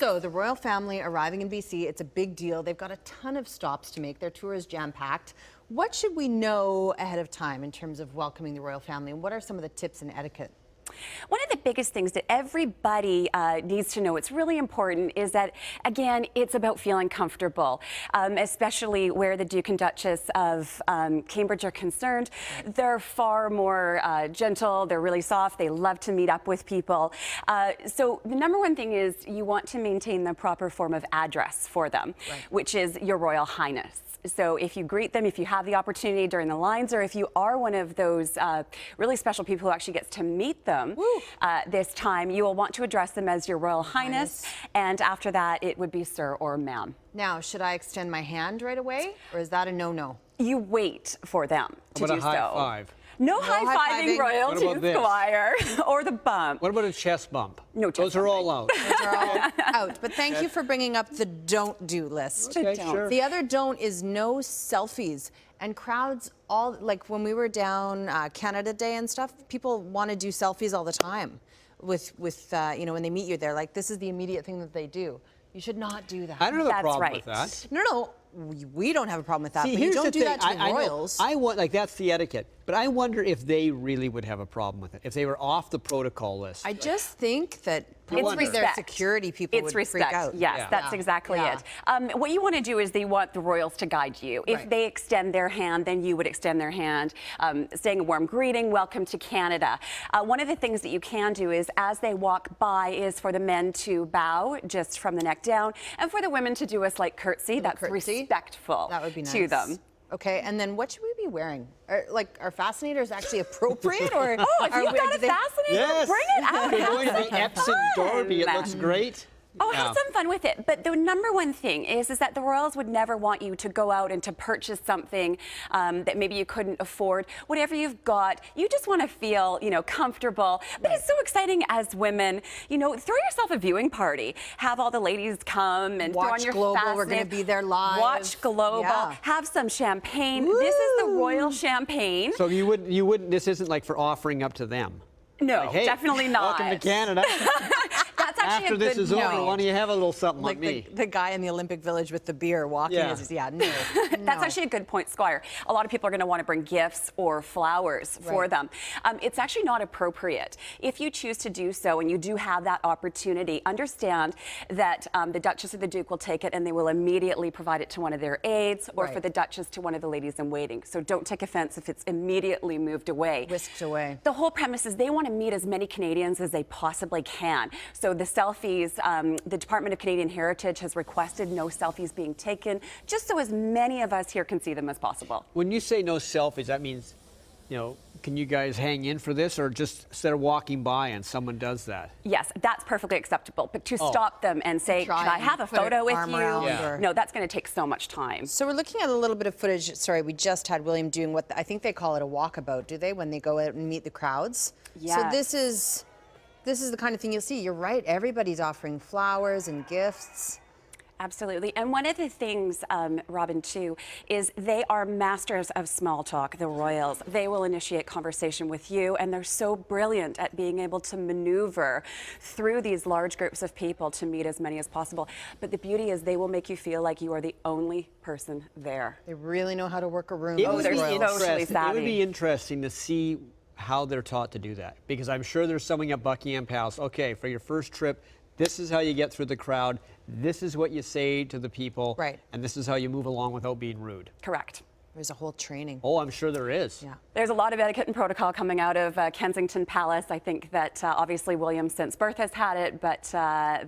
So the royal family arriving in BC, it's a big deal. They've got a ton of stops to make. Their tour is jam-packed. What should we know ahead of time in terms of welcoming the royal family? And what are some of the tips and etiquette? One of the biggest things that everybody needs to know, it's really important, is that, again, it's about feeling comfortable, especially where the Duke and Duchess of Cambridge are concerned. They're far more gentle, they're really soft, they love to meet up with people. So the number one thing is you want to maintain the proper form of address for them, which is Your Royal Highness. So if you greet them, if you have the opportunity during the lines, or if you are one of those really special people who actually gets to meet them this time, you will want to address them as Your Royal Highness. And after that, it would be sir or ma'am. Now, should I extend my hand right away, or is that a no-no? You wait for them to do so. High five? No high-fiving royalty, Squire, or the bump. What about a chest bump? No chest Those are all out. Those are all out. But thank you for bringing up the don't do list. Okay, sure. The other don't is no selfies. And crowds, all like when we were down Canada Day and stuff, people want to do selfies all the time with you know, when they meet you, they're like, this is the immediate thing that they do. You should not do that. I don't have a problem right. with that. No, we don't have a problem with that. See, but you here's don't the do thing. that to the royals. I want, like, that's the etiquette. But I wonder if they really would have a problem with it, if they were off the protocol list. I just think that probably It's their respect. security people It's would respect. freak out. Yes, that's exactly it. What you want to do is they want the royals to guide you. If they extend their hand, then you would extend their hand, saying a warm greeting, welcome to Canada. One of the things that you can do is as they walk by is for the men to bow just from the neck down, and for the women to do a slight curtsy. That's respectful that would be nice. to them. Okay, and then what should we be wearing? Are fascinators actually appropriate, or Oh, if you've got a fascinator, Yes. bring it out. They're Have going to some the Epsom Derby. It fun. looks great. Oh, have some fun with it. But the number one thing is that the royals would never want you to go out and to purchase something that maybe you couldn't afford. Whatever you've got, you just want to feel, you know, comfortable. But it's so exciting as women, you know, throw yourself a viewing party. Have all the ladies come and throw on Watch your Global? fascinator. We're going to be there live. Watch Global. Yeah. Have some champagne. This is the royal champagne. So you wouldn't, this isn't like for offering up to them. No, Like, hey, definitely not. Welcome to Canada. That's actually After a this good is point. over, why don't you have a little something like on me? the guy in the Olympic Village with the beer walking? Yeah. No. That's actually a good point, Squire. A lot of people are going to want to bring gifts or flowers for them. It's actually not appropriate. If you choose to do so and you do have that opportunity, understand that the Duchess or the Duke will take it and they will immediately provide it to one of their aides, or for the Duchess to one of the ladies in waiting. So don't take offense if it's immediately moved away. Whisked away. The whole premise is they want to meet as many Canadians as they possibly can. So the selfies, the Department of Canadian Heritage has requested no selfies being taken, just so as many of us here can see them as possible. When you say no selfies, that means, you know, can you guys hang in for this, or just instead of walking by and someone does that? Yes, that's perfectly acceptable. But to stop them and say, Try can I and have a put photo an with arm you? around or- No, that's going to take so much time. So we're looking at a little bit of footage. Sorry, we just had William doing what I think they call it a walkabout, do they, when they go out and meet the crowds? Yes. So this is the kind of thing you'll see. You're right. Everybody's offering flowers and gifts. Absolutely. And one of the things, Robin, too, is they are masters of small talk, the royals. They will initiate conversation with you, and they're so brilliant at being able to maneuver through these large groups of people to meet as many as possible. But the beauty is they will make you feel like you are the only person there. They really know how to work a room. It Oh, would they're be socially interesting. It savvy. would be interesting to see how they're taught to do that, because I'm sure there's someone at Buckingham Palace. Okay, for your first trip, this is how you get through the crowd. This is what you say to the people. Right. And this is how you move along without being rude. Correct. There's a whole training. Oh, I'm sure there is. Yeah. There's a lot of etiquette and protocol coming out of Kensington Palace. I think that obviously William since birth has had it, but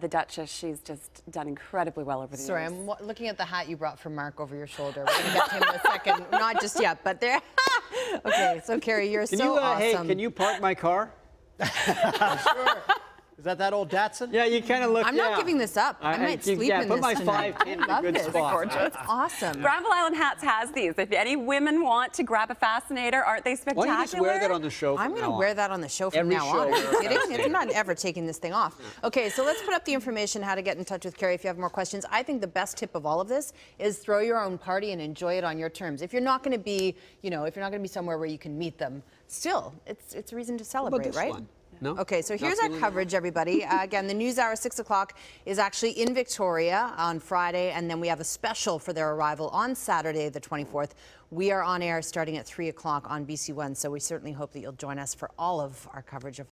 the Duchess, she's just done incredibly well over the years. Sorry, I'm looking at the hat you brought for Mark over your shoulder. We're going to get to him in a second. Not just yet, but there. Okay, so Carey, you're Can so you, awesome. hey, can you park my car? Sure. Is that old Datsun? Yeah, you kind of look. I'm not giving this up. I might sleep in put this my tonight. 5'10" in a Love good this. spot. It's awesome. Granville Island Hats has these. If any women want to grab a fascinator, aren't they Why spectacular? don't you just wear that on the show from I'm going to now wear on? that on the show from Every now show on. Are you wear a kidding? fascinator. I'm not ever taking this thing off. Okay, so let's put up the information how to get in touch with Carey if you have more questions. I think the best tip of all of this is throw your own party and enjoy it on your terms. If you're not going to be, you know, if you're not going to be somewhere where you can meet them, still, it's a reason to celebrate, this right? one? No? Okay, so here's our feeling coverage, everybody. Again, the News Hour 6 o'clock is actually in Victoria on Friday, and then we have a special for their arrival on Saturday, the 24th. We are on air starting at 3 o'clock on BC One, so we certainly hope that you'll join us for all of our coverage of